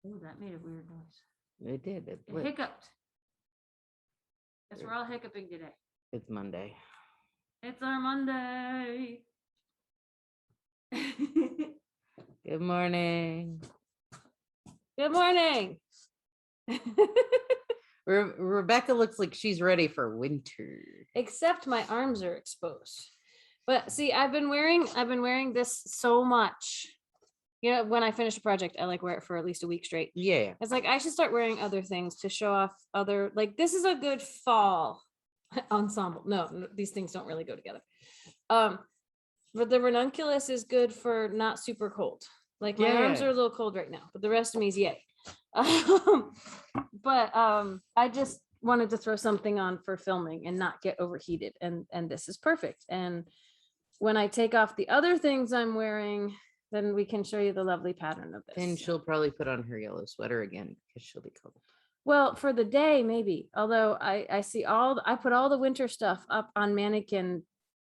Oh, that made a weird noise. It did. It hiccuped. Guess we're all hiccuping today. It's Monday. It's our Monday. Good morning. Good morning. Rebecca looks like she's ready for winter. Except my arms are exposed. But see, I've been wearing this so much. You know, when I finish a project, I like wear it for at least a week straight. Yeah. It's like I should start wearing other things to show off other, like this is a good fall ensemble. No, these things don't really go together. But the Ranunculus is good for not super cold. Like my arms are a little cold right now, but the rest of me is yay. But I just wanted to throw something on for filming and not get overheated, and this is perfect. And when I take off the other things I'm wearing, then we can show you the lovely pattern of this. And she'll probably put on her yellow sweater again because she'll be cold. Well, for the day, maybe. Although I see I put all the winter stuff up on mannequin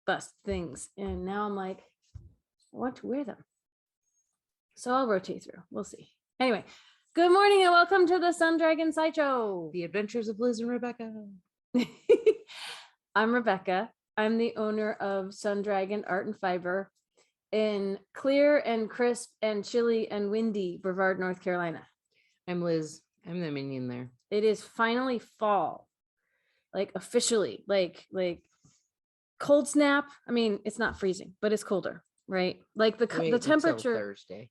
bust things, and now I'm like, I want to wear them. So I'll rotate through. We'll see. Anyway, good morning and welcome to the Sun Dragon Sideshow. The Adventures of Liz and Rebecca. I'm Rebecca. I'm the owner of Sun Dragon Art and Fiber in clear and crisp and chilly and windy Brevard, North Carolina. I'm Liz. I'm the minion there. It is finally fall, like officially, like cold snap. I mean, it's not freezing, but it's colder, right? Like the temperature. Thursday.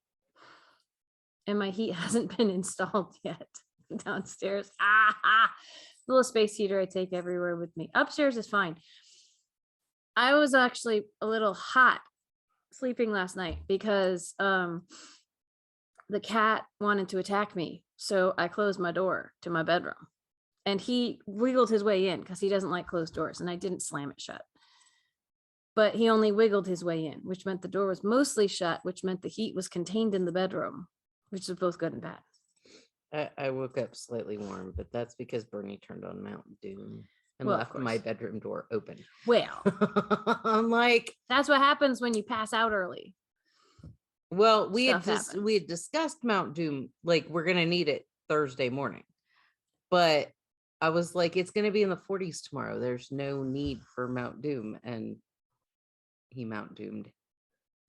And my heat hasn't been installed yet downstairs. Little space heater I take everywhere with me. Upstairs is fine. I was actually a little hot sleeping last night because the cat wanted to attack me. So I closed my door to my bedroom and he wiggled his way in because he doesn't like closed doors, and I didn't slam it shut. But he only wiggled his way in, which meant the door was mostly shut, which meant the heat was contained in the bedroom, which is both good and bad. I woke up slightly warm, but that's because Bernie turned on Mountain Dew and Well, left my bedroom door open. Well, I'm like, that's what happens when you pass out early. Well, we had discussed Mount Doom, like we're gonna need it Thursday morning, but I was like, it's gonna be in the 40s tomorrow. There's no need for Mount Doom, and he Mount Doomed.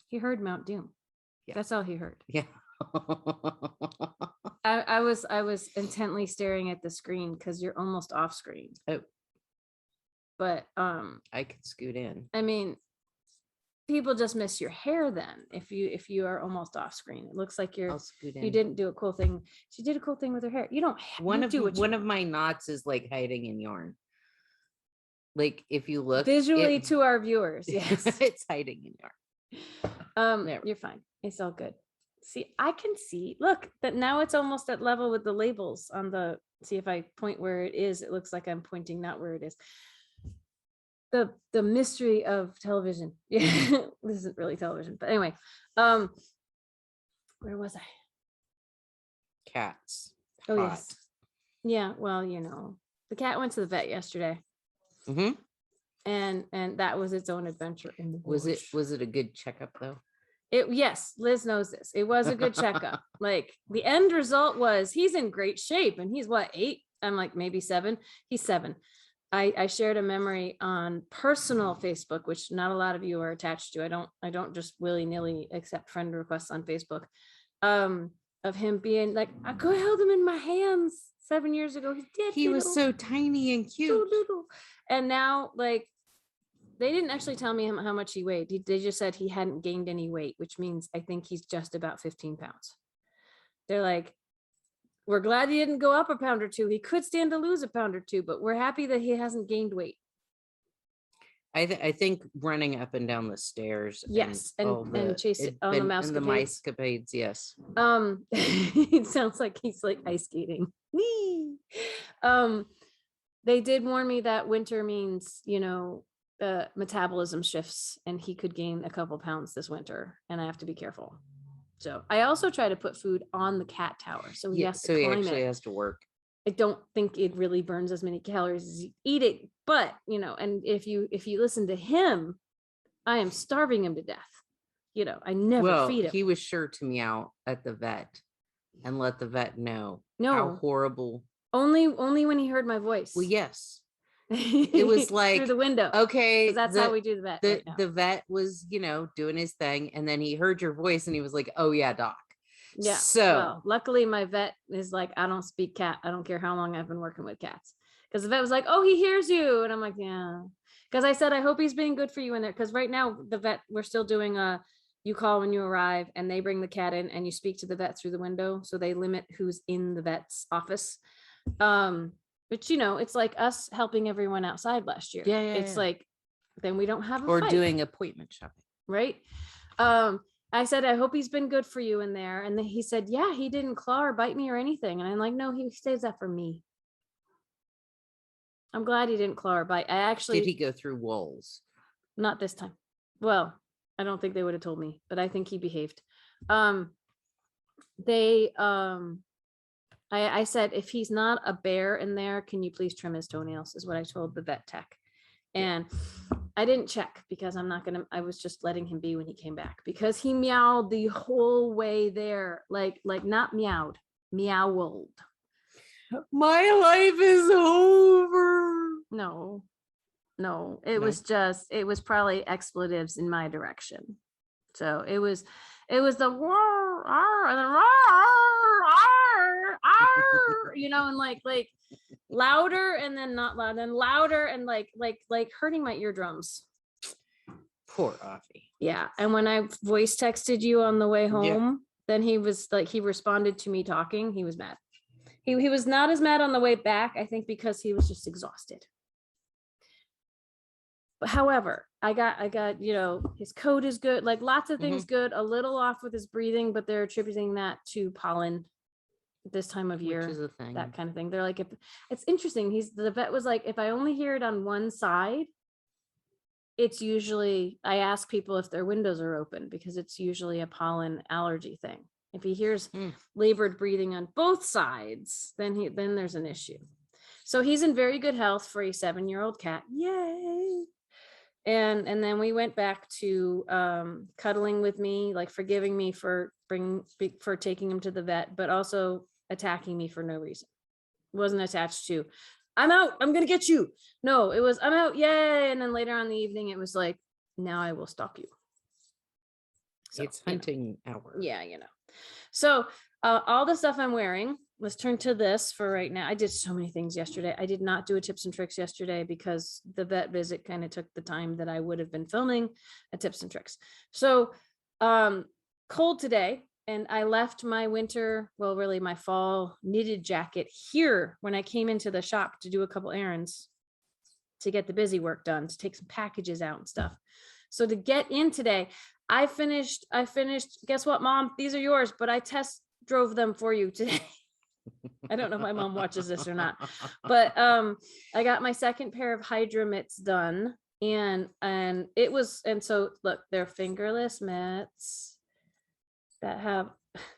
He heard Mount Doom. Yeah, that's all he heard. Yeah. I was intently staring at the screen because you're almost off screen. Oh. But I could scoot in. I mean, people just miss your hair then if you are almost off screen. It looks like you didn't do a cool thing. She did a cool thing with her hair. You don't one of my knots is like hiding in yarn. Like if you look visually to our viewers, yes. It's hiding in yarn. You're fine. It's all good. See, I can see, look, that now it's almost at level with the labels on the, see if I point where it is, it looks like I'm pointing not where it is. The mystery of television. Yeah, this isn't really television, but anyway, where was I? Cats. Oh, hot. Yes. Yeah, well, you know, the cat went to the vet yesterday. Mm-hmm. And that was its own adventure in the bush. Was it a good checkup though? Yes, Liz knows this. It was a good checkup. Like the end result was he's in great shape, and he's what, 8? I'm like maybe 7. He's 7. I shared a memory on personal Facebook, which not a lot of you are attached to. I don't just willy-nilly accept friend requests on Facebook. Of him being like, I held him in my hands 7 years ago. He was so tiny and cute. So little. And now, like, they didn't actually tell me how much he weighed. They just said he hadn't gained any weight, which means I think he's just about 15 pounds. They're like, we're glad he didn't go up a pound or 2. He could stand to lose a pound or 2, but we're happy that he hasn't gained weight. I think running up and down the stairs. Yes, and chasing on the mouse. And the mice capades, yes. It sounds like he's like ice skating. They did warn me that winter means, you know, metabolism shifts, and he could gain a couple pounds this winter, and I have to be careful. So I also try to put food on the cat tower, so he has to climb it. So he actually has to work. I don't think it really burns as many calories as you eat it, but you know, and if you listen to him, I am starving him to death. You know, I never feed him. He was sure to meow at the vet and let the vet know No. how horrible. Only when he heard my voice. Well, yes. It was like through the window. Okay, that's how we do the vet right now. The vet was, doing his thing, and then he heard your voice and he was like, "Oh yeah, doc." Yeah. So well, luckily my vet is like, I don't speak cat. I don't care how long I've been working with cats. Because the vet was like, "Oh, he hears you." And I'm like, "Yeah." Because I said, I hope he's being good for you in there. Because right now the vet, we're still doing you call when you arrive and they bring the cat in and you speak to the vet through the window. So they limit who's in the vet's office. But it's like us helping everyone outside last year. Yeah, it's like, then we don't have a or fight. Doing appointment shopping. Right. I said, I hope he's been good for you in there. And then he said, yeah, he didn't claw or bite me or anything. And I'm like, no, he saves that for me. I'm glad he didn't claw or bite. Did he go through walls? Not this time. Well, I don't think they would have told me, but I think he behaved. I said, if he's not a bear in there, can you please trim his toenails, is what I told the vet tech. And I didn't check because I was just letting him be when he came back, because he meowed the whole way there. Like not meowed, meowled. My life is over. No, it was probably expletives in my direction. So it was the roar, and then roar, and like louder and then not loud, and louder and like hurting my eardrums. Poor Offie. Yeah. And when I voice texted you on the way home, then he was like, he responded to me talking. He was mad. He was not as mad on the way back, I think, because he was just exhausted. But however, I got, his coat is good, like lots of things good, a little off with his breathing, but they're attributing that to pollen this time of year, which is a thing. That kind of thing. They're like, if it's interesting, the vet was like, if I only hear it on one side, it's usually, I ask people if their windows are open because it's usually a pollen allergy thing. If he hears labored breathing on both sides, then there's an issue. So he's in very good health for a 7-year-old cat. Yay. And then we went back to cuddling with me, like forgiving me for taking him to the vet, but also attacking me for no reason. Wasn't attached to, I'm out, I'm gonna get you. No, it was, I'm out, yay. And then later on in the evening, it was like, now I will stalk you. So, it's hunting hour. Yeah, So all the stuff I'm wearing, let's turn to this for right now. I did so many things yesterday. I did not do a tips and tricks yesterday because the vet visit kind of took the time that I would have been filming a tips and tricks. So cold today. And I left my my fall knitted jacket here when I came into the shop to do a couple errands to get the busy work done, to take some packages out and stuff. So to get in today, I finished, guess what, Mom? These are yours, but I test drove them for you today. I don't know if my mom watches this or not, but I got my second pair of Heidra mitts done, and so look, they're fingerless mitts that have,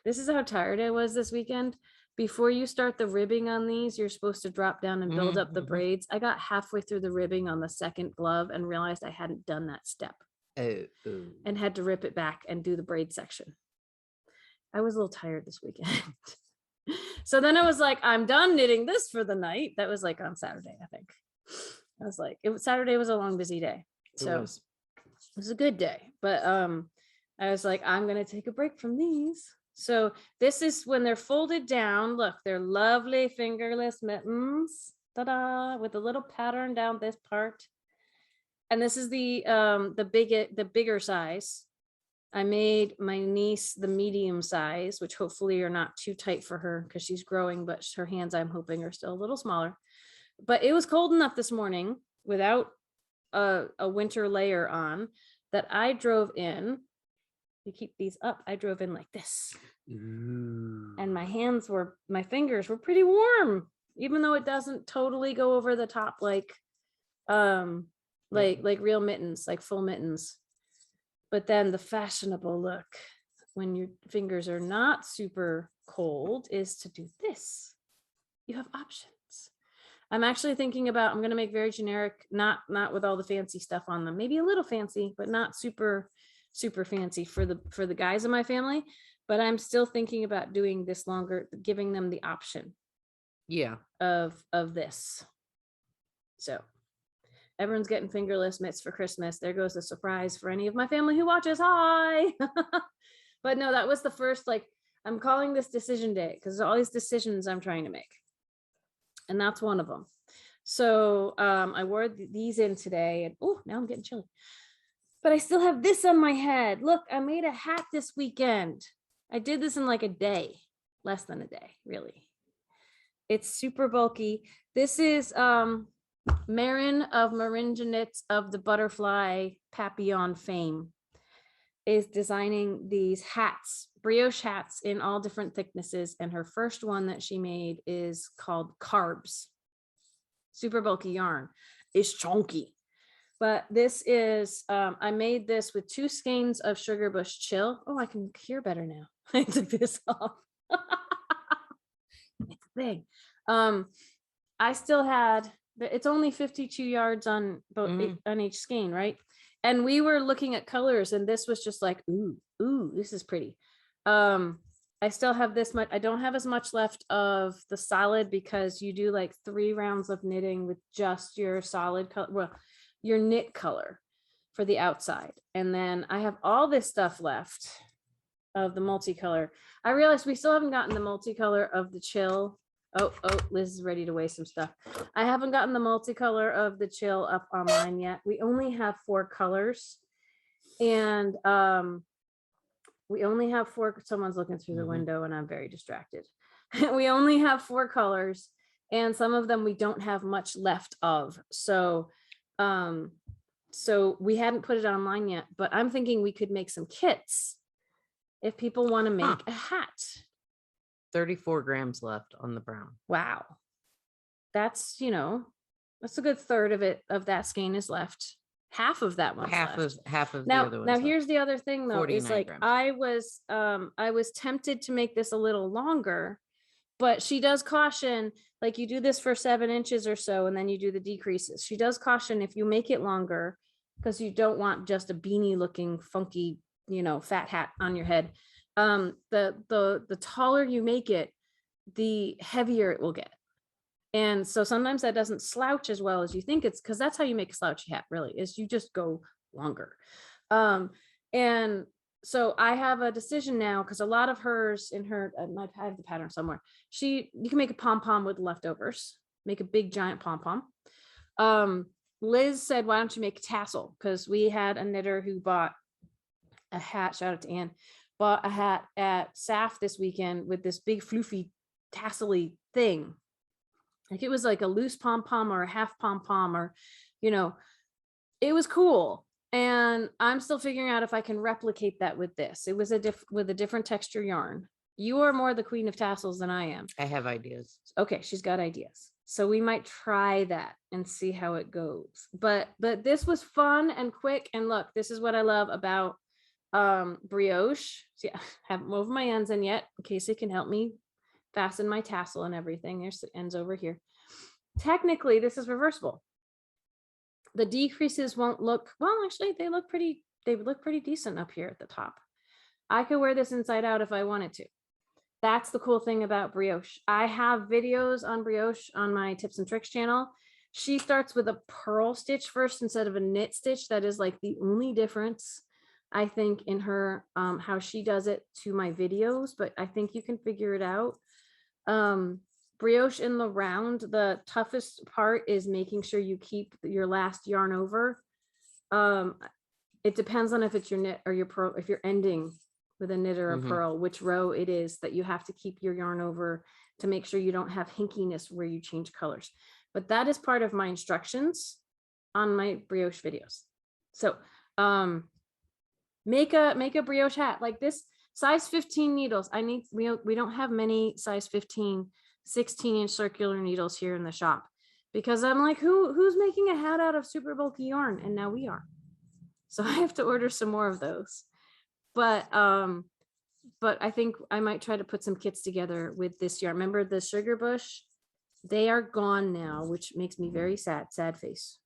this is how tired I was this weekend. Before you start the ribbing on these, you're supposed to drop down and build up the braids. I got halfway through the ribbing on the second glove and realized I hadn't done that step. And had to rip it back and do the braid section. I was a little tired this weekend. So then I was like, I'm done knitting this for the night. That was like on Saturday, I think. I was like, Saturday was a long, busy day. So it was a good day. But I was like, I'm going to take a break from these. So this is when they're folded down. Look, they're lovely fingerless mittens. Ta-da! With a little pattern down this part. And this is the bigger size. I made my niece the medium size, which hopefully are not too tight for her because she's growing, but her hands, I'm hoping, are still a little smaller. But it was cold enough this morning without a winter layer on that I drove in. You keep these up. I drove in like this. And my fingers were pretty warm, even though it doesn't totally go over the top like real mittens, like full mittens. But then the fashionable look when your fingers are not super cold is to do this. You have options. I'm actually thinking about, I'm going to make very generic, not with all the fancy stuff on them, maybe a little fancy, but not super, super fancy for the guys in my family. but I'm still thinking about doing this longer, giving them the option. Yeah. Of this. So everyone's getting fingerless mitts for Christmas. There goes a surprise for any of my family who watches. Hi. But no, that was the first, like, I'm calling this decision day because all these decisions I'm trying to make. And that's one of them. So I wore these in today, and oh, now I'm getting chilly. But I still have this on my head. Look, I made a hat this weekend. I did this in like a day, less than a day, really. It's super bulky. This is Marin of MarinJa Knits of the butterfly Papillon fame is designing these hats, brioche hats in all different thicknesses. And her first one that she made is called Carbs. Super bulky yarn. It's chunky. But this is, I made this with 2 skeins of Sugar Bush Chill. Oh, I can hear better now. I took this off. It's big. I still had, it's only 52 yards on both on each skein, right? And we were looking at colors, and this was just like, ooh, this is pretty. I still have this much. I don't have as much left of the solid because you do like 3 rounds of knitting with just your solid color, well, your knit color for the outside. And then I have all this stuff left of the multicolor. I realized we still haven't gotten the multicolor of the chill. Oh, Liz is ready to waste some stuff. I haven't gotten the multicolor of the chill up online yet. We only have 4 colors. And we only have 4. Someone's looking through the window and I'm very distracted. We only have 4 colors, and some of them we don't have much left of. So we hadn't put it online yet, but I'm thinking we could make some kits if people want to make a hat. 34 grams left on the brown. Wow. That's, that's a good third of it, of that skein is left. Half of that one. Half of now, the other one. Now here's the other thing though, is like grams. I was tempted to make this a little longer, but she does caution, like you do this for 7 inches or so, and then you do the decreases. She does caution if you make it longer, because you don't want just a beanie looking funky, fat hat on your head. The taller you make it, the heavier it will get. And so sometimes that doesn't slouch as well as you think. It's because that's how you make a slouchy hat, really, is you just go longer. And so I have a decision now, because a lot of hers in her, I have the pattern somewhere. You can make a pom-pom with leftovers, make a big giant pom-pom. Liz said, why don't you make a tassel? Because we had a knitter who bought a hat, shout out to Ann, bought a hat at SAF this weekend with this big floofy tassel-y thing. Like it was like a loose pom-pom or a half pom-pom, or, it was cool. And I'm still figuring out if I can replicate that with this. It was with a different texture yarn. You are more the queen of tassels than I am. I have ideas. Okay, she's got ideas. So we might try that and see how it goes. But this was fun and quick. And look, this is what I love about brioche. So yeah, I haven't woven my ends in yet, in case it can help me fasten my tassel and everything. There's the ends over here. Technically, this is reversible. The decreases won't look, well, actually, they look pretty decent up here at the top. I could wear this inside out if I wanted to. That's the cool thing about brioche. I have videos on brioche on my tips and tricks channel. She starts with a purl stitch first instead of a knit stitch. That is like the only difference, I think, in her, how she does it to my videos, but I think you can figure it out. Brioche in the round, the toughest part is making sure you keep your last yarn over. It depends on if it's your knit or your purl, if you're ending with a knit or a purl, which row it is that you have to keep your yarn over to make sure you don't have hinkiness where you change colors. But that is part of my instructions on my brioche videos. So make a brioche hat like this, size 15 needles. We don't have many size 15 16-inch circular needles here in the shop, because I'm like, who's making a hat out of super bulky yarn? And now we are. So I have to order some more of those. But I think I might try to put some kits together with this yarn. Remember the Sugar Bush? They are gone now, which makes me very sad face.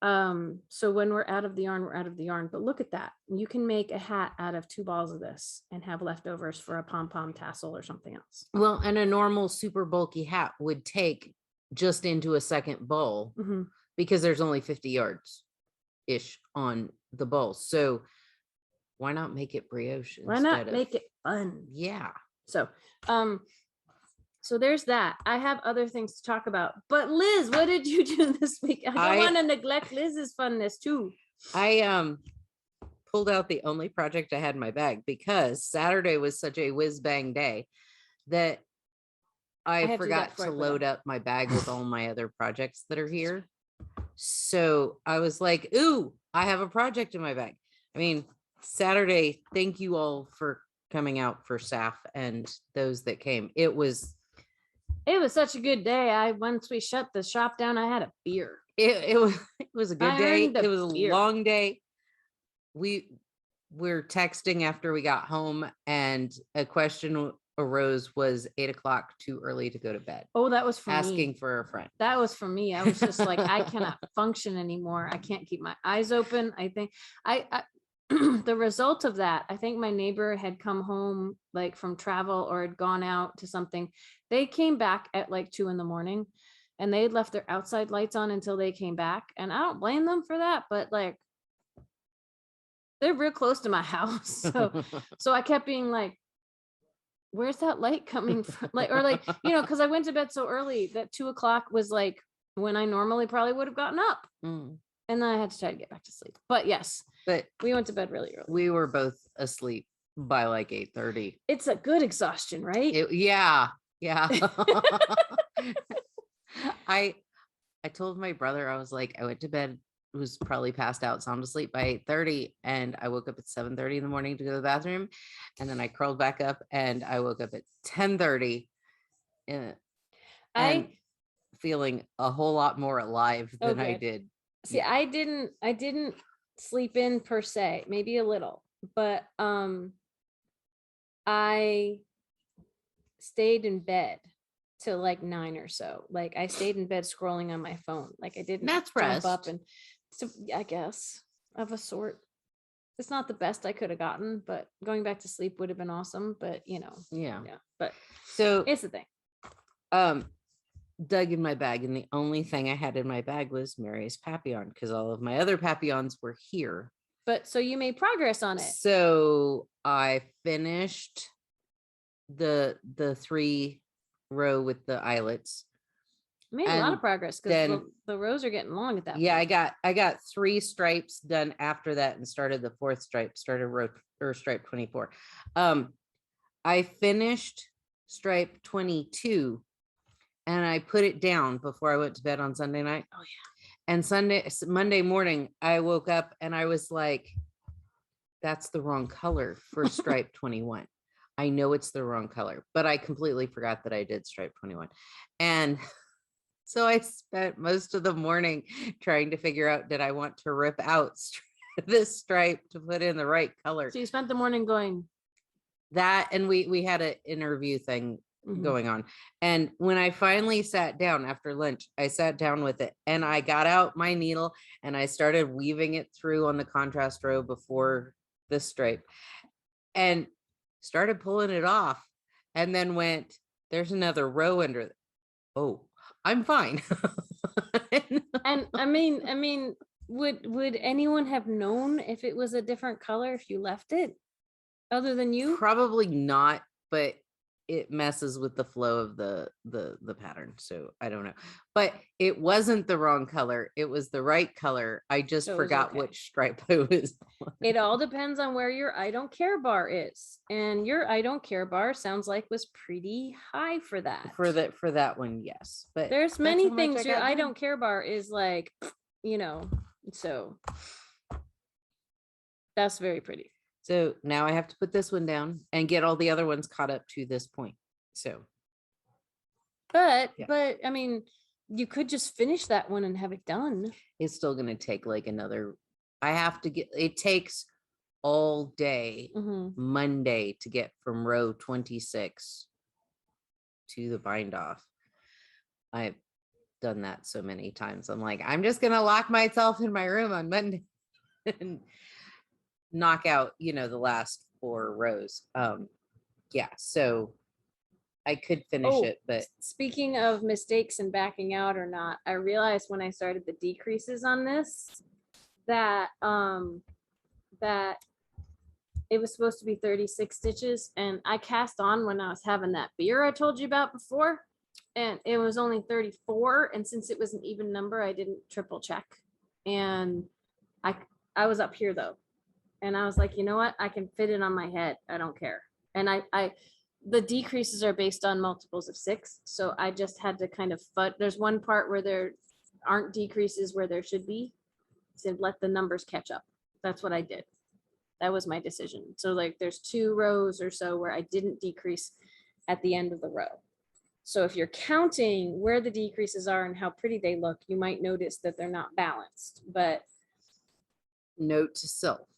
So when we're out of the yarn, we're out of the yarn. But look at that. You can make a hat out of 2 balls of this and have leftovers for a pom-pom tassel or something else. Well, and a normal super bulky hat would take just into a second bowl because there's only 50 yards ish on the bowl. So why not make it brioche? Why not make it fun? Yeah. So there's that. I have other things to talk about. But Liz, what did you do this week? I don't want to neglect Liz's funness too. I pulled out the only project I had in my bag because Saturday was such a whiz bang day that I forgot to load up my bag with all my other projects that are here. So I was like, ooh, I have a project in my bag. I mean, Saturday, thank you all for coming out for staff and those that came. It was such a good day. Once we shut the shop down, I had a beer. It was a good day. It was a long day. We're texting after we got home, and a question arose: was 8 o'clock too early to go to bed? Oh, that was for asking for a friend. That was for me. I was just like, I cannot function anymore. I can't keep my eyes open. I think I the result of that, I think my neighbor had come home like from travel or had gone out to something. They came back at like 2 a.m. and they had left their outside lights on until they came back. And I don't blame them for that, but like they're real close to my house. So I kept being like, where's that light coming from? Because I went to bed so early that 2 o'clock was like when I normally probably would have gotten up. And then I had to try to get back to sleep. But yes, we went to bed really early. We were both asleep by like 8:30. It's a good exhaustion, right? Yeah. I told my brother, I was like, I went to bed, was probably passed out, sound asleep by 8:30, and I woke up at 7:30 in the morning to go to the bathroom, and then I curled back up and I woke up at 10:30 and feeling a whole lot more alive than I did. See, yeah. I didn't sleep in per se, maybe a little, but I stayed in bed till like 9 or so. Like I stayed in bed scrolling on my phone. Like I didn't jump up, and so I guess of a sort. It's not the best I could have gotten, but going back to sleep would have been awesome. But yeah. But so it's the thing. Dug in my bag, and the only thing I had in my bag was Mary's Papillon because all of my other Papillons were here. But so you made progress on it. So I finished the 3-row with the eyelets. Made a lot of progress because the rows are getting long at that point. Yeah, I got 3 stripes done after that and started the 4th stripe, started row or stripe 24. I finished stripe 22 and I put it down before I went to bed on Sunday night. Oh yeah. And Monday morning, I woke up and I was like, that's the wrong color for stripe 21. I know it's the wrong color, but I completely forgot that I did stripe 21. And so I spent most of the morning trying to figure out, did I want to rip out this stripe to put in the right color? So you spent the morning going that, and we had an interview thing going on. And when I finally sat down after lunch, I sat down with it and I got out my needle and I started weaving it through on the contrast row before the stripe and started pulling it off, and then went, there's another row under. Oh, I'm fine. And I mean, would anyone have known if it was a different color if you left it other than you? Probably not, but it messes with the flow of the pattern. So I don't know, but it wasn't the wrong color. It was the right color. I just forgot which stripe it was. It all depends on where your I don't care bar is. And your I don't care bar sounds like was pretty high for that. For that one, yes. But there's many things your I don't care bar is like, so that's very pretty. So now I have to put this one down and get all the other ones caught up to this point. So, but I mean, you could just finish that one and have it done. It's still going to take like another, it takes all day Monday to get from row 26 to the bind off. done that so many times. I'm like, I'm just gonna lock myself in my room on Monday and knock out, the last 4 rows. Yeah, so I could finish it, but speaking of mistakes and backing out or not, I realized when I started the decreases on this that that it was supposed to be 36 stitches, and I cast on when I was having that beer I told you about before, and it was only 34, and since it was an even number, I didn't triple check, and I was up here though, and I was like, you know what, I can fit it on my head, I don't care. And I the decreases are based on multiples of 6, so I just had to kind of there's one part where there aren't decreases where there should be, so let the numbers catch up. That's what I did. That was my decision. So like there's 2 rows or so where I didn't decrease at the end of the row. So if you're counting where the decreases are and how pretty they look, you might notice that they're not balanced. But note to self,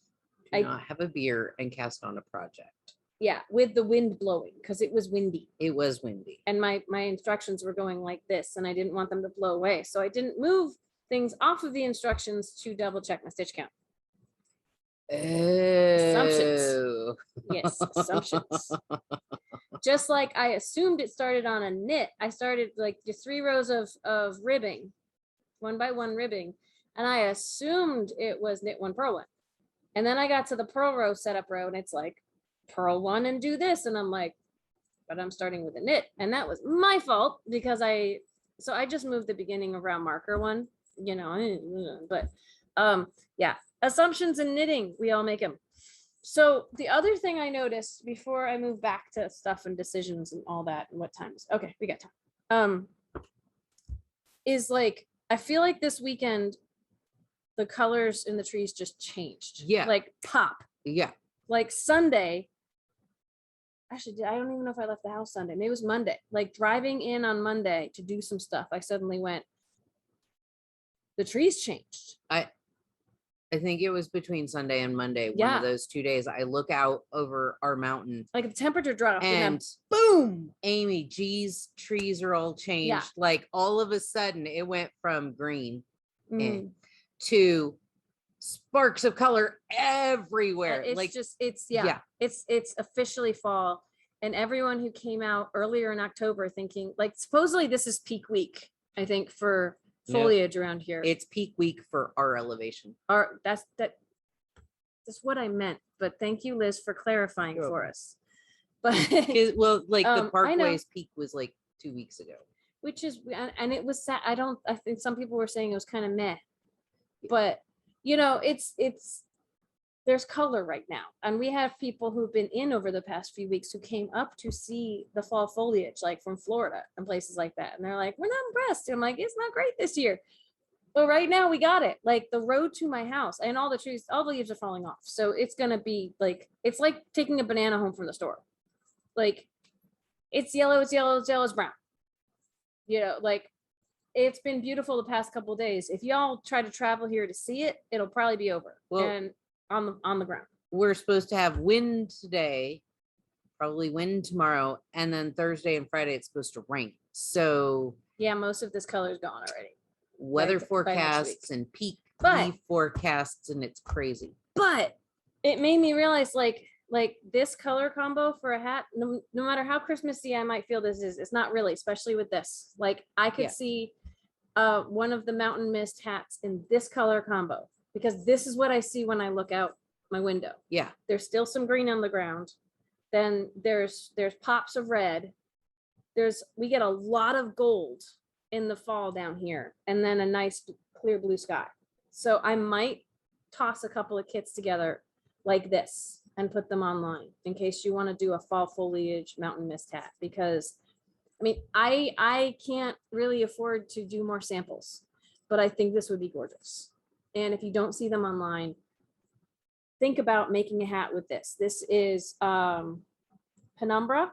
do not have a beer and cast on a project. Yeah, with the wind blowing, because it was windy. It was windy. And my instructions were going like this, and I didn't want them to blow away. So I didn't move things off of the instructions to double check my stitch count. Assumptions. Yes, assumptions. Just like I assumed it started on a knit, I started like just 3 rows of ribbing, 1 by 1 ribbing, and I assumed it was knit 1, purl 1. And then I got to the purl row setup row, and it's like purl 1 and do this, and I'm like, but I'm starting with a knit, and that was my fault because I just moved the beginning around marker 1, but yeah, assumptions in knitting, we all make them. So the other thing I noticed before I move back to stuff and decisions and all that and what times, okay, we got time, is like, I feel like this weekend the colors in the trees just changed. Yeah, like pop. Yeah, like Sunday, actually, I don't even know if I left the house Sunday. Maybe it was Monday. Like driving in on Monday to do some stuff, I suddenly went, the trees changed. I think it was between Sunday and Monday. One of those 2 days, I look out over our mountain, like the temperature dropped, and boom, Amy G's trees are all changed. Yeah. Like all of a sudden, it went from green to sparks of color everywhere. It's like just, it's officially fall. And everyone who came out earlier in October thinking, like, supposedly this is peak week, I think, for foliage around here. It's peak week for our elevation. That's what I meant. But thank you, Liz, for clarifying for us. But the Parkway's peak was like 2 weeks ago, which is, and it was sad. I think some people were saying it was kind of meh, but it's there's color right now, and we have people who've been in over the past few weeks who came up to see the fall foliage, like from Florida and places like that, and they're like, we're not impressed. I'm like, it's not great this year, but right now we got it. Like the road to my house, and all the trees, all the leaves are falling off, so it's gonna be like, it's like taking a banana home from the store. Like it's yellow, it's brown, like it's been beautiful the past couple of days. If y'all try to travel here to see it, it'll probably be over. And on the ground. We're supposed to have wind today, probably wind tomorrow, and then Thursday and Friday it's supposed to rain. So yeah, most of this color is gone already. Weather forecasts and peak leaf forecasts, and it's crazy. But it made me realize, like this color combo for a hat, no matter how Christmassy I might feel this is, it's not really, especially with this. Like I could see one of the mountain mist hats in this color combo, because this is what I see when I look out my window. Yeah. There's still some green on the ground. Then there's pops of red. We get a lot of gold in the fall down here, and then a nice clear blue sky. So I might toss a couple of kits together like this and put them online in case you want to do a fall foliage mountain mist hat, because I mean, I can't really afford to do more samples, but I think this would be gorgeous. And if you don't see them online, think about making a hat with this. This is Penumbra,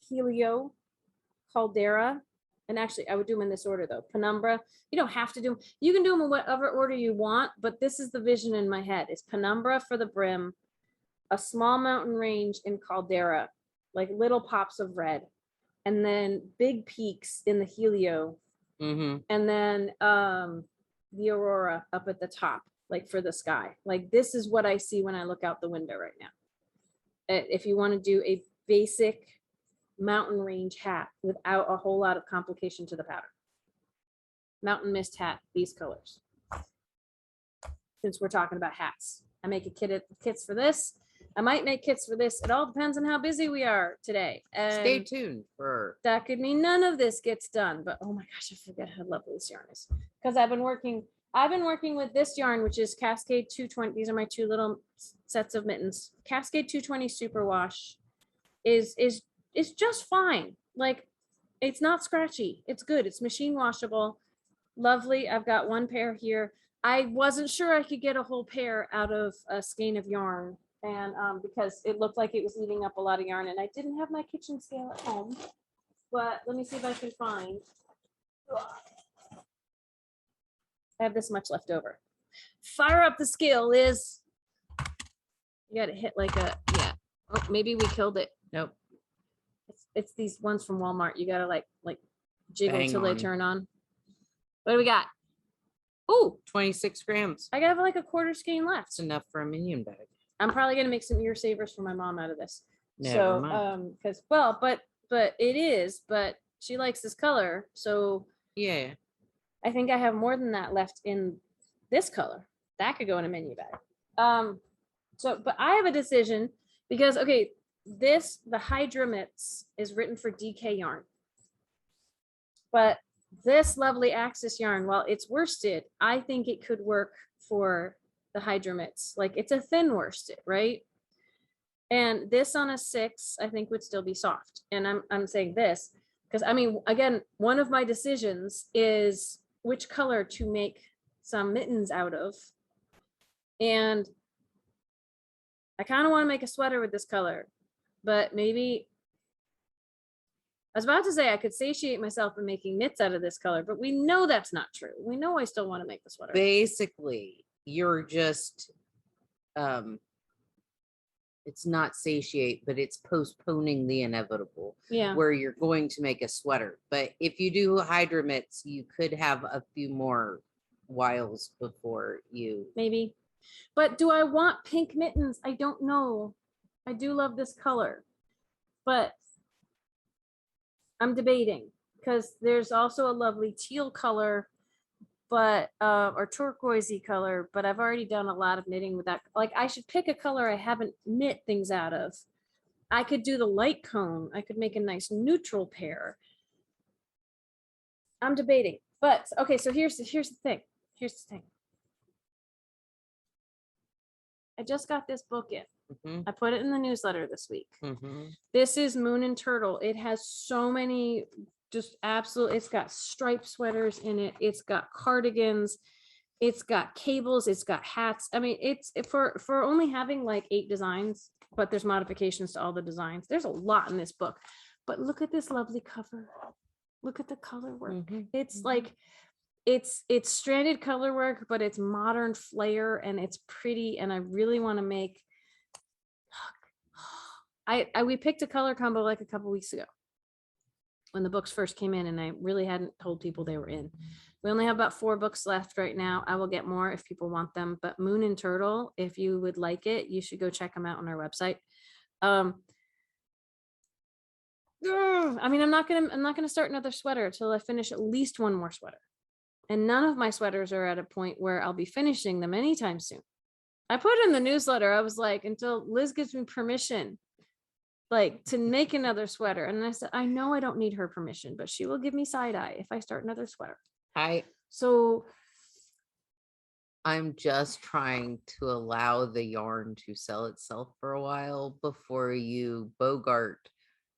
Helio, Caldera, and actually I would do them in this order though. Penumbra, you don't have to do them. You can do them in whatever order you want, but this is the vision in my head. It's Penumbra for the brim, a small mountain range in Caldera, like little pops of red, and then big peaks in the helio, and then the aurora up at the top, like for the sky. Like this is what I see when I look out the window right now. If you want to do a basic mountain range hat without a whole lot of complication to the pattern. Mountain mist hat, these colors. Since we're talking about hats, I make a kits for this. I might make kits for this. It all depends on how busy we are today. And stay tuned for that. Could mean none of this gets done, but oh my gosh, I forget how lovely this yarn is. Because I've been working with this yarn, which is Cascade 220. These are my two little sets of mittens. Cascade 220 Superwash is just fine. Like, it's not scratchy. It's good. It's machine washable. Lovely. I've got one pair here. I wasn't sure I could get a whole pair out of a skein of yarn, and because it looked like it was eating up a lot of yarn, and I didn't have my kitchen scale at home. But let me see if I can find. I have this much left over. Fire up the scale, Liz. You got to hit like a, yeah. Oh, maybe we killed it. Nope. It's these ones from Walmart. You got to like jiggle Bang till on. they turn on. What do we got? Oh, 26 grams. I got like a quarter skein left. It's enough for a minion bag. I'm probably gonna make some ear savers for my mom out of this. Never mind. Because but it is, but she likes this color, so yeah, I think I have more than that left in this color. That could go in a mini bag. But I have a decision because okay, the Heidra mitts is written for DK yarn, but this lovely Axis yarn, while it's worsted, I think it could work for the Heidra mitts. Like, it's a thin worsted, right? And this on a 6, I think would still be soft. And I'm saying this because, I mean, again, one of my decisions is which color to make some mittens out of. And I kind of want to make a sweater with this color, but maybe I was about to say I could satiate myself in making knits out of this color, but we know that's not true. We know I still want to make the sweater. Basically, you're just, it's not satiate, but it's postponing the inevitable. Yeah. Where you're going to make a sweater. But if you do Heidra mitts, you could have a few more whiles before you. Maybe. But do I want pink mittens? I don't know. I do love this color, but I'm debating because there's also a lovely teal color, but or turquoisey color, but I've already done a lot of knitting with that. Like, I should pick a color I haven't knit things out of. I could do the light cone. I could make a nice neutral pair. I'm debating, but okay. So here's the thing. Here's the thing. I just got this book in. I put it in the newsletter this week. This is Moon and Turtle. It has so many just absolute, it's got striped sweaters in it. It's got cardigans. It's got cables. It's got hats. I mean, it's for only having like 8 designs, but there's modifications to all the designs. There's a lot in this book, but look at this lovely cover. Look at the color work. It's like, it's stranded color work, but it's modern flair and it's pretty. And I really want to make, we picked a color combo like a couple weeks ago when the books first came in, and I really hadn't told people they were in. We only have about 4 books left right now. I will get more if people want them, but Moon and Turtle, if you would like it, you should go check them out on our website. I mean, I'm not gonna start another sweater until I finish at least one more sweater, and none of my sweaters are at a point where I'll be finishing them anytime soon. I put in the newsletter, I was like, until Liz gives me permission, like, to make another sweater. And I said, I know I don't need her permission, but she will give me side eye if I start another sweater. So I'm just trying to allow the yarn to sell itself for a while before you bogart.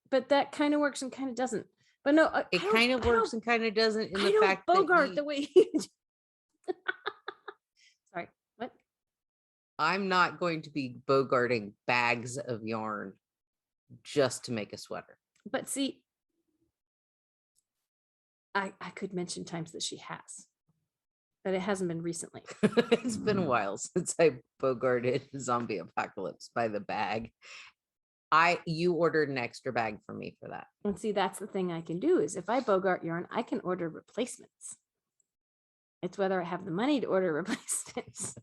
But that kind of works and kind of doesn't. But no, it kind of works and kind of doesn't in the fact that bogart the way you do. Sorry, what? I'm not going to be bogarting bags of yarn just to make a sweater. But see, I could mention times that she has, but it hasn't been recently. It's been a while since I bogarted Zombie Apocalypse by the bag. You ordered an extra bag for me for that. And see, that's the thing I can do is if I Bogart yarn, I can order replacements. It's whether I have the money to order replacements.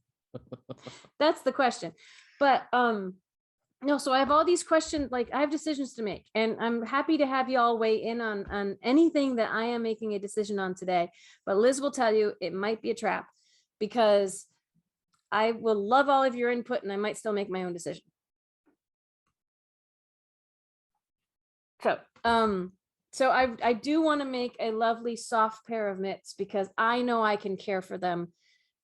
That's the question. But no, so I have all these questions, like I have decisions to make, and I'm happy to have you all weigh in on anything that I am making a decision on today. But Liz will tell you it might be a trap because I will love all of your input and I might still make my own decision. So I do want to make a lovely soft pair of mitts because I know I can care for them.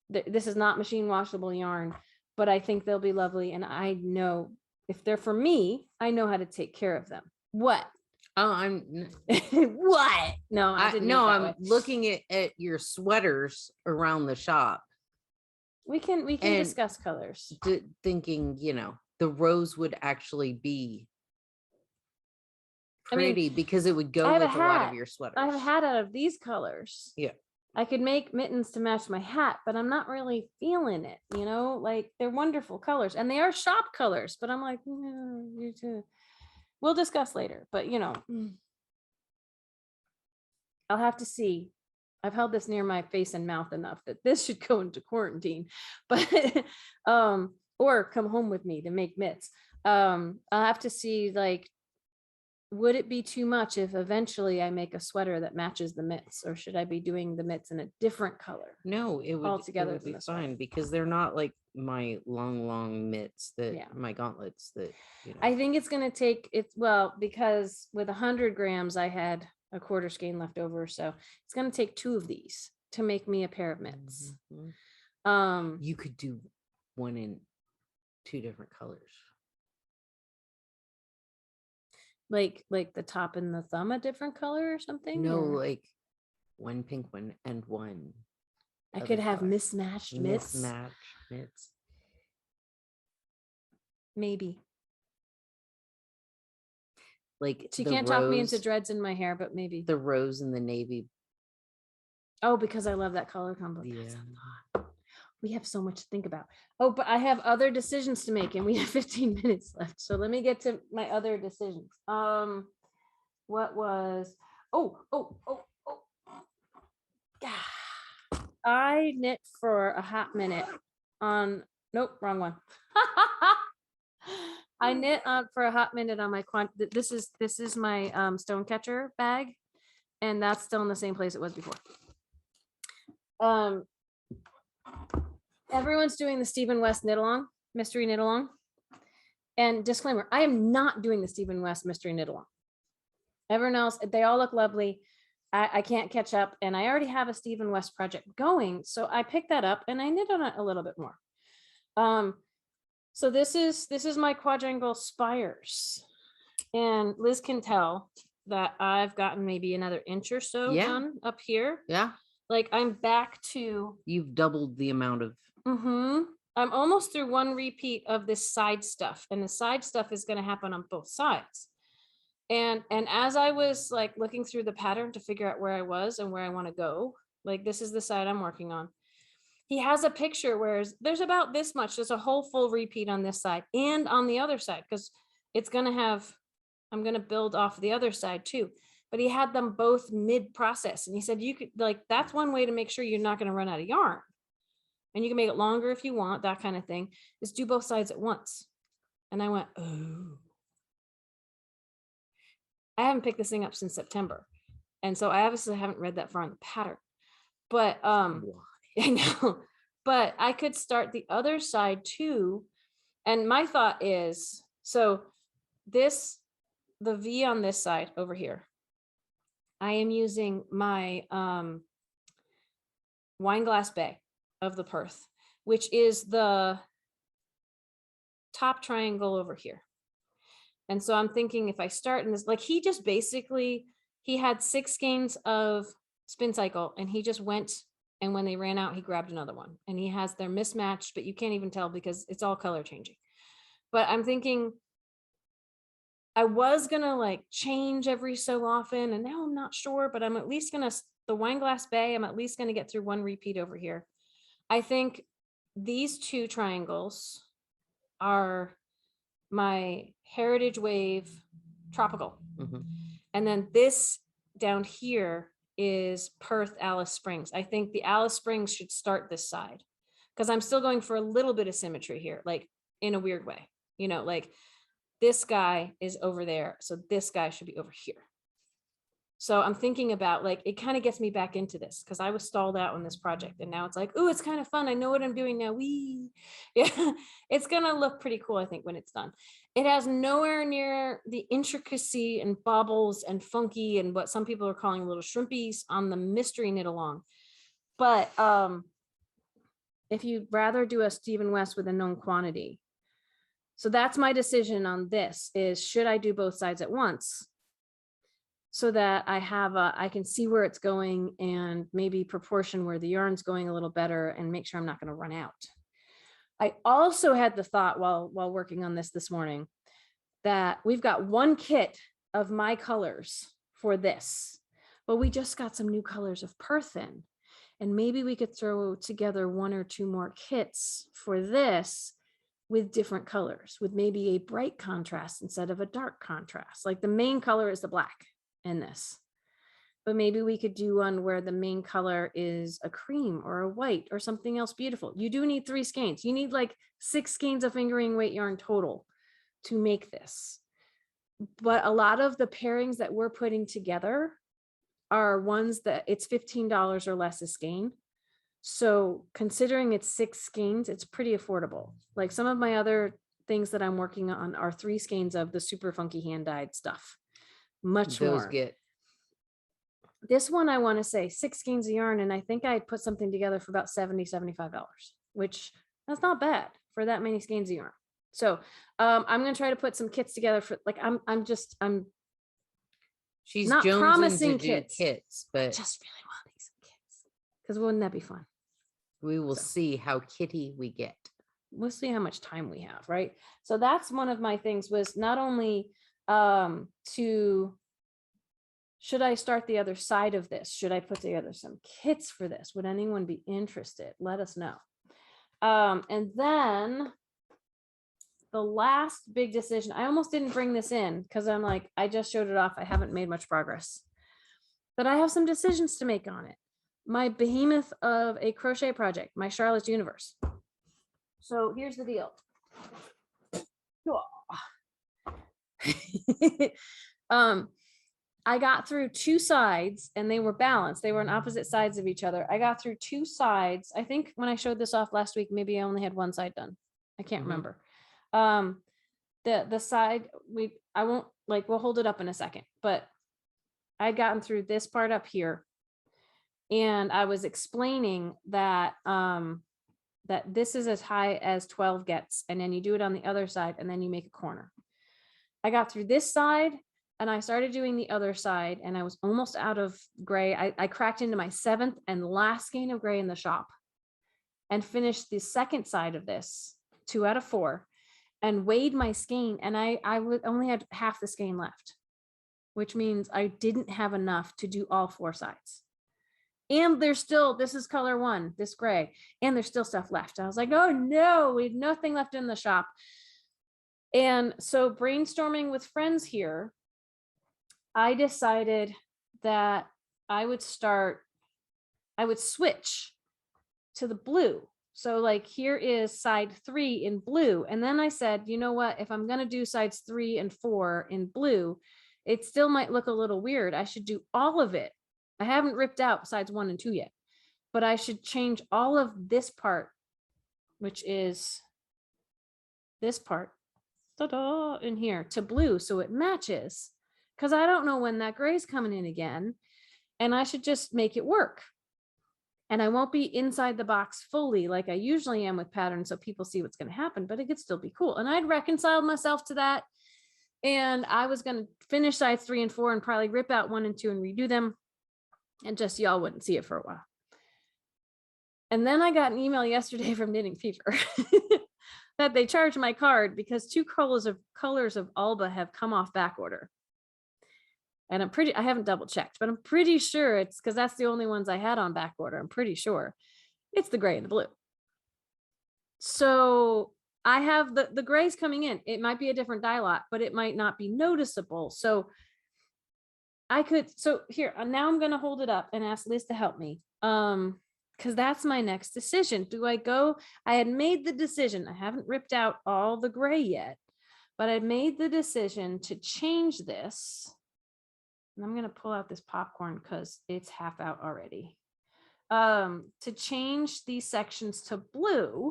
This is not machine washable yarn, but I think they'll be lovely. And I know if they're for me, I know how to take care of them. What? Oh, I'm what? No, I didn't. No, I'm looking at your sweaters around the shop. We can discuss colors. Thinking, the rose would actually be pretty because it would go with a lot of your sweaters. I have a hat out of these colors. Yeah. I could make mittens to match my hat, but I'm not really feeling it, like they're wonderful colors and they are shop colors, but I'm like, you too. We'll discuss later, but I'll have to see. I've held this near my face and mouth enough that this should go into quarantine, but, or come home with me to make mitts. I'll have to see, like, would it be too much if eventually I make a sweater that matches the mitts, or should I be doing the mitts in a different color? No, it would altogether be fine because they're not like my long mitts my gauntlets that I think it's going to take it. Well, because with 100 grams, I had a quarter skein left over. So it's going to take 2 of these to make me a pair of mitts. Mm-hmm. You could do one in 2 different colors. Like the top and the thumb a different color or something? No, like one pink one and one. I could have mismatched mitts. Maybe. Like she can't talk me into dreads in my hair, but maybe. The rose and the navy. Oh, because I love that color combo. Yeah. That's a lot. We have so much to think about. Oh, but I have other decisions to make and we have 15 minutes left. So let me get to my other decisions. What was, I knit for a hot minute on, nope, wrong one. I knit for a hot minute on my this is my Stonecatcher bag, and that's still in the same place it was before. Everyone's doing the Stephen West knit along, mystery knit along. And disclaimer, I am not doing the Stephen West mystery knit along. Everyone else, they all look lovely. I can't catch up, and I already have a Stephen West project going, so I picked that up and I knit on it a little bit more. So this is my Quadrangle Spires, and Liz can tell that I've gotten maybe another inch or so done up here. Yeah, like I'm back to. You've doubled the amount of. I'm almost through 1 repeat of this side stuff, and the side stuff is going to happen on both sides. And as I was like looking through the pattern to figure out where I was and where I want to go, like this is the side I'm working on. He has a picture where there's about this much. There's a whole full repeat on this side and on the other side, because it's going to have, I'm going to build off the other side too. But he had them both mid-process. And he said, you could, like, that's one way to make sure you're not going to run out of yarn. And you can make it longer if you want, that kind of thing, is do both sides at once. And I went, oh. I haven't picked this thing up since September. And so I obviously haven't read that far on the pattern. But I know, but I could start the other side too. And my thought is, so this, the V on this side over here, I am using my Wineglass Bay of the Perth, which is the top triangle over here. And so I'm thinking if I start in this, like he just basically, he had 6 skeins of spin cycle and he just went, and when they ran out, he grabbed another one, and he has, they're mismatched, but you can't even tell because it's all color changing. But I'm thinking I was gonna like change every so often, and now I'm not sure, but I'm at least gonna, the Wineglass Bay, I'm at least gonna get through 1 repeat over here. I think these 2 triangles are my Heritage Wave, Tropical. Mhm. And then this down here is Perth Alice Springs. I think the Alice Springs should start this side because I'm still going for a little bit of symmetry here, like in a weird way, you know, like this guy is over there. So this guy should be over here. So I'm thinking about like, it kind of gets me back into this because I was stalled out on this project and now it's like, oh, it's kind of fun. I know what I'm doing now. Wee. Yeah, it's going to look pretty cool, I think, when it's done. It has nowhere near the intricacy and bobbles and funky and what some people are calling little shrimpies on the mystery knit along. But if you'd rather do a Stephen West with a known quantity. So that's my decision on this is, should I do both sides at once? So that I can see where it's going and maybe proportion where the yarn's going a little better and make sure I'm not going to run out. I also had the thought while working on this morning that we've got one kit of my colors for this, but we just got some new colors of Perth in, and maybe we could throw together one or two more kits for this with different colors, with maybe a bright contrast instead of a dark contrast. Like the main color is the black in this, but maybe we could do one where the main color is a cream or a white or something else beautiful. You do need 3 skeins. You need like 6 skeins of fingering weight yarn total to make this. But a lot of the pairings that we're putting together are ones that it's $15 or less a skein. So considering it's 6 skeins, it's pretty affordable. Like some of my other things that I'm working on are 3 skeins of the super funky hand dyed stuff. Much Those more. get. This one, I want to say 6 skeins of yarn, and I think I put something together for about $75, which that's not bad for that many skeins of yarn. So I'm gonna try to put some kits together for like She's not promising to do kits, but I just really want these kits because wouldn't that be fun? We will see how kitty we get. We'll see how much time we have, right? So that's one of my things was not only should I start the other side of this? Should I put together some kits for this? Would anyone be interested? Let us know. And then the last big decision, I almost didn't bring this in because I'm like, I just showed it off. I haven't made much progress, but I have some decisions to make on it. My behemoth of a crochet project, my Charlotte's Universe. So here's the deal. I got through 2 sides and they were balanced. They were on opposite sides of each other. I got through 2 sides. I think when I showed this off last week, maybe I only had 1 side done. I can't remember. The side we'll hold it up in a second, but I'd gotten through this part up here and I was explaining that that this is as high as 12 gets, and then you do it on the other side and then you make a corner. I got through this side and I started doing the other side and I was almost out of gray. I cracked into my 7th and last skein of gray in the shop and finished the second side of this, 2 out of 4, and weighed my skein. And I only had half the skein left, which means I didn't have enough to do all 4 sides. And there's still, this is color 1, this gray, and there's still stuff left. I was like, oh no, we have nothing left in the shop. And so brainstorming with friends here, I decided that I would switch to the blue. So like here is side 3 in blue. And then I said, you know what, if I'm going to do sides 3 and 4 in blue, it still might look a little weird. I should do all of it. I haven't ripped out sides 1 and 2 yet, but I should change all of this part, which is this part in here to blue. So it matches. Because I don't know when that gray's coming in again, and I should just make it work. And I won't be inside the box fully like I usually am with patterns, so people see what's going to happen, but it could still be cool. And I'd reconciled myself to that, and I was going to finish sides 3 and 4 and probably rip out 1 and 2 and redo them, and just y'all wouldn't see it for a while. And then I got an email yesterday from Knitting Fever that they charged my card because 2 colors of Alba have come off back order. And I haven't double checked, but I'm pretty sure it's because that's the only ones I had on back order. I'm pretty sure it's the gray and the blue. So I have the grays coming in. It might be a different dye lot, but it might not be noticeable. So here, now I'm going to hold it up and ask Liz to help me. Because that's my next decision. Do I go? I had made the decision. I haven't ripped out all the gray yet, but I made the decision to change this. And I'm going to pull out this popcorn because it's half out already. To change these sections to blue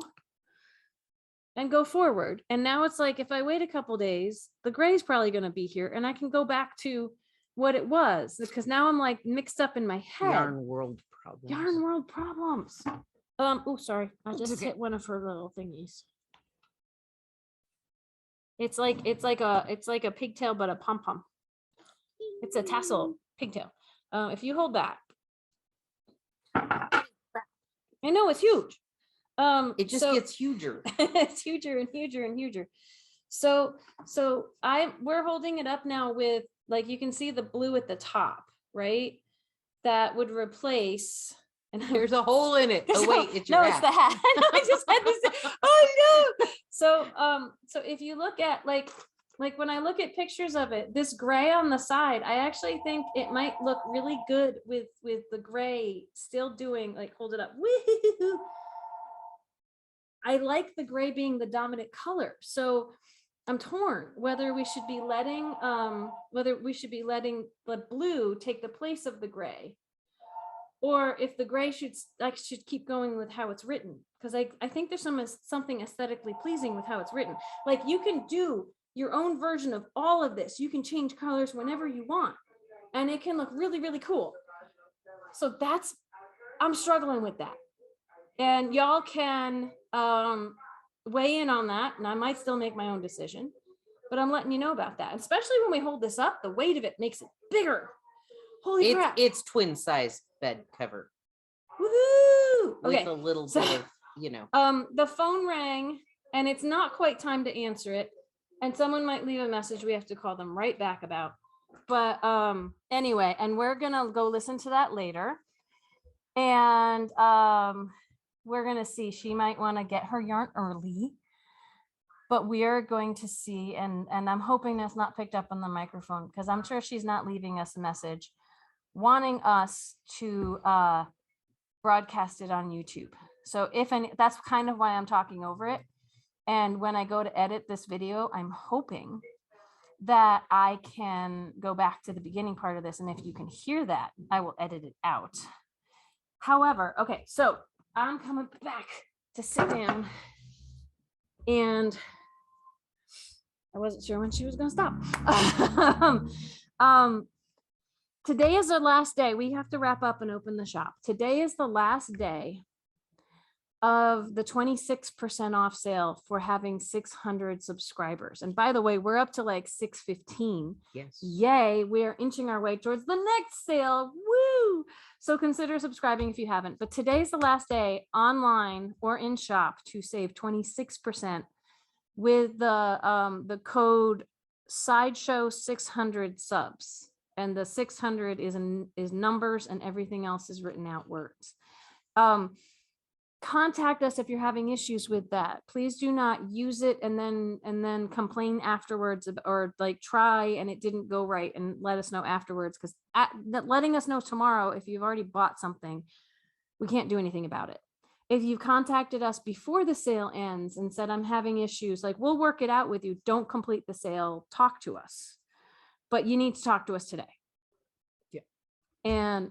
and go forward. And now it's like, if I wait a couple days, the gray is probably going to be here and I can go back to what it was, because now I'm like mixed up in my head. Yarn world problems. Oh, sorry. I just hit one of her little thingies. It's like a pigtail, but a pom-pom. It's a tassel pigtail. If you hold that. I know it's huge. It just gets huger. It's huger and huger and huger. So we're holding it up now with, like, you can see the blue at the top, right? That would replace. And there's a hole in it. Oh wait, it's your hat. It's the hat. I just had this. Oh no. So if you look at like when I look at pictures of it, this gray on the side, I actually think it might look really good with the gray still doing, like, hold it up. Woo-hoo-hoo. I like the gray being the dominant color. So I'm torn whether we should be letting the blue take the place of the gray, or if the gray should keep going with how it's written, because I think there's something aesthetically pleasing with how it's written. Like, you can do your own version of all of this. You can change colors whenever you want, and it can look really, really cool. So I'm struggling with that, and y'all can weigh in on that, and I might still make my own decision, but I'm letting you know about that. Especially when we hold this up, the weight of it makes it bigger. Holy crap. It's twin size bed cover. Woohoo! Okay. With a little bit of, the phone rang, and it's not quite time to answer it, and someone might leave a message we have to call them right back about. But anyway, and we're gonna go listen to that later, and we're going to see. She might want to get her yarn early, but we are going to see. And I'm hoping that's not picked up on the microphone, because I'm sure she's not leaving us a message wanting us to broadcast it on YouTube. So that's kind of why I'm talking over it. And when I go to edit this video, I'm hoping that I can go back to the beginning part of this. And if you can hear that, I will edit it out. However, okay, so I'm coming back to sit down, and I wasn't sure when she was going to stop. Today is the last day. We have to wrap up and open the shop. Today is the last day of the 26% off sale for having 600 subscribers. And by the way, we're up to like 615. Yes. Yay. We are inching our way towards the next sale. Woo. So consider subscribing if you haven't. But today's the last day online or in shop to save 26% with the code Sideshow 600 subs. And the 600 is numbers, and everything else is written out words. Contact us if you're having issues with that. Please do not use it and then complain afterwards, or like try and it didn't go right and let us know afterwards, because letting us know tomorrow if you've already bought something, we can't do anything about it. If you've contacted us before the sale ends and said, I'm having issues, like, we'll work it out with you. Don't complete the sale. Talk to us. But you need to talk to us today. Yeah. And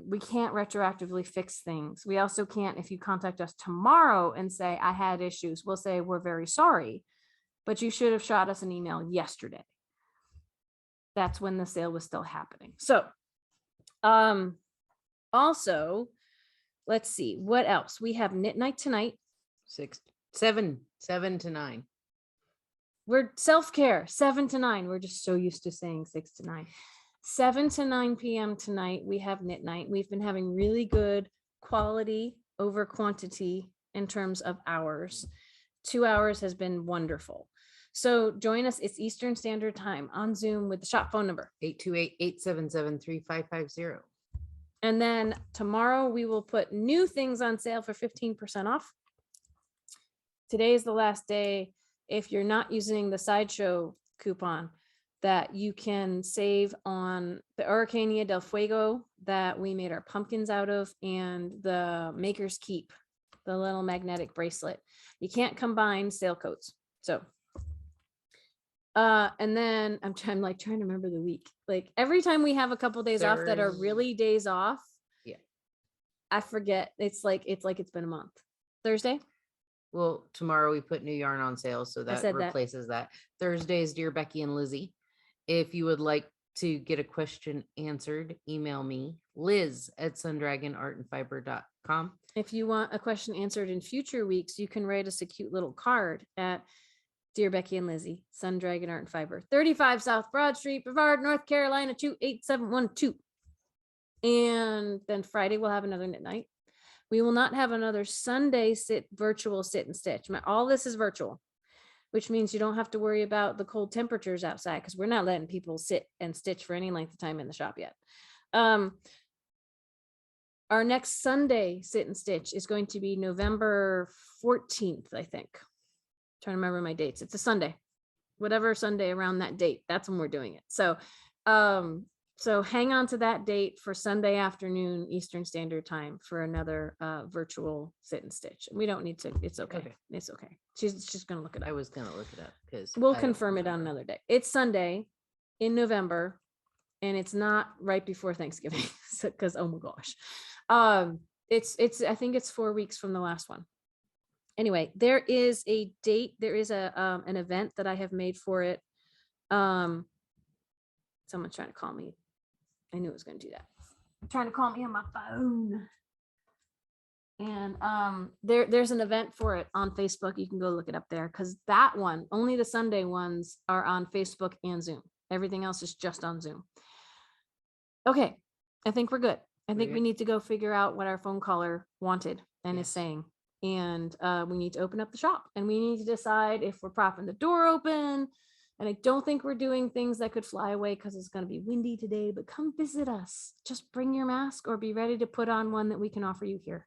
we can't retroactively fix things. We also can't, if you contact us tomorrow and say, I had issues, we'll say, we're very sorry, but you should have shot us an email yesterday. That's when the sale was still happening. So also, let's see what else. We have knit night tonight. 7 to 9. We're self-care, 7 to 9. We're just so used to saying 6 to 9. 7 to 9 p.m. tonight, we have knit night. We've been having really good quality over quantity in terms of hours. 2 hours has been wonderful. So join us. It's Eastern Standard Time on Zoom with the shop phone number 828-877-3550. And then tomorrow we will put new things on sale for 15% off. today is the last day. If you're not using the Sideshow coupon, that you can save on the Araucania del Fuego that we made our pumpkins out of, and the Maker's Keep, the little magnetic bracelet. You can't combine sale codes. So, and then I'm trying to remember the week. Like every time we have a couple days off that are really days off, yeah, I forget. It's like it's been a month. Thursday. Well, tomorrow we put new yarn on sale, so that replaces that. Thursday is Dear Becky and Lizzy. If you would like to get a question answered, email me, liz@sundragonartandfiber.com. If you want a question answered in future weeks, you can write us a cute little card at Dear Becky and Lizzy, Sun Dragon Art and Fiber, 35 South Broad Street, Brevard, North Carolina, 28712. And then Friday we'll have another knit night. We will not have another Sunday virtual sit and stitch. All this is virtual, which means you don't have to worry about the cold temperatures outside, because we're not letting people sit and stitch for any length of time in the shop yet. Our next Sunday sit and stitch is going to be November 14th, I think. I'm trying to remember my dates. It's a Sunday, whatever Sunday around that date. That's when we're doing it. So, so hang on to that date for Sunday afternoon Eastern Standard Time for another virtual sit and stitch. We don't need to. It's okay. It's okay. She's gonna look it up. I was gonna look it up because we'll confirm it on another day. It's Sunday in November, and it's not right before Thanksgiving, because oh my gosh, it's I think it's 4 weeks from the last one. Anyway, there is a date. There is a an event that I have made for it. Someone's trying to call me. I knew it was going to do that. Trying to call me on my phone. And there's an event for it on Facebook. You can go look it up there, because that one, only the Sunday ones are on Facebook and Zoom. Everything else is just on Zoom. Okay, I think we're good. I think we need to go figure out what our phone caller wanted and is saying. And we need to open up the shop, and we need to decide if we're propping the door open. And I don't think we're doing things that could fly away because it's going to be windy today, but come visit us. Just bring your mask or be ready to put on one that we can offer you here.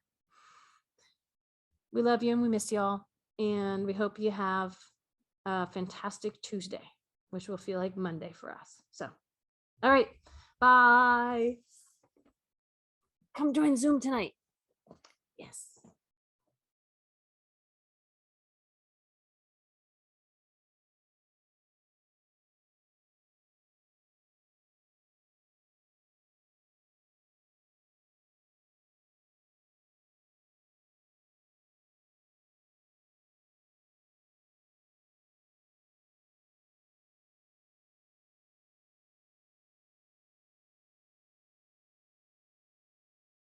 We love you and we miss y'all. And we hope you have a fantastic Tuesday, which will feel like Monday for us. So, all right, bye. Come join Zoom tonight. Yes.